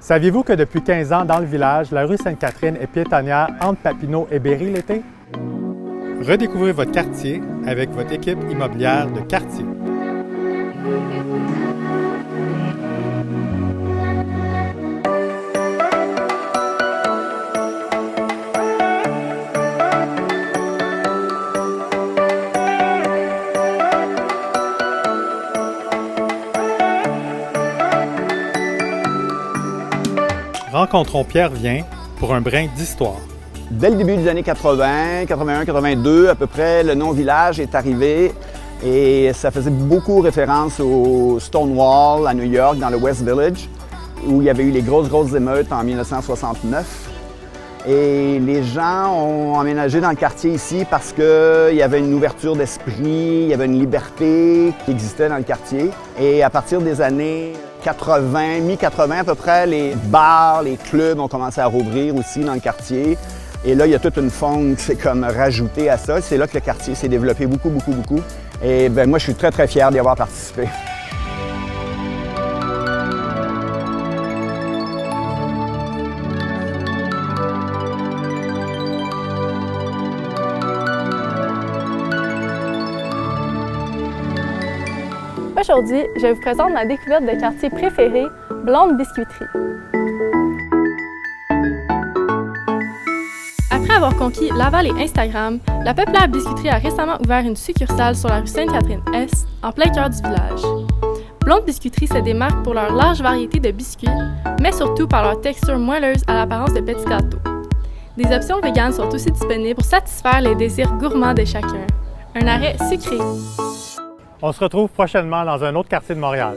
Saviez-vous que depuis 15 ans, dans le village, la rue Sainte-Catherine est piétonnière entre Papineau et Berry l'été? Redécouvrez votre quartier avec votre équipe immobilière de quartier. Rencontrons Pierre Vien pour un brin d'histoire. Dès le début des années 80, 81, 82, à peu près, le nom village est arrivé et ça faisait beaucoup référence au Stonewall à New York, dans le West Village, où il y avait eu les grosses émeutes en 1969. Et les gens ont emménagé dans le quartier ici parce qu'il y avait une ouverture d'esprit, il y avait une liberté qui existait dans le quartier. Et à partir des années 80, mi-80 à peu près, les bars, les clubs ont commencé à rouvrir aussi dans le quartier. Et là, il y a toute une faune qui s'est comme rajoutée à ça. C'est là que le quartier s'est développé beaucoup. Et moi, je suis très fier d'y avoir participé. Aujourd'hui, je vous présente ma découverte de quartier préféré, Blonde Biscuiterie. Après avoir conquis Laval et Instagram, la populaire biscuiterie a récemment ouvert une succursale sur la rue Sainte-Catherine-Est, en plein cœur du village. Blonde Biscuiterie se démarque pour leur large variété de biscuits, mais surtout par leur texture moelleuse à l'apparence de petits gâteaux. Des options véganes sont aussi disponibles pour satisfaire les désirs gourmands de chacun. Un arrêt sucré. On se retrouve prochainement dans un autre quartier de Montréal.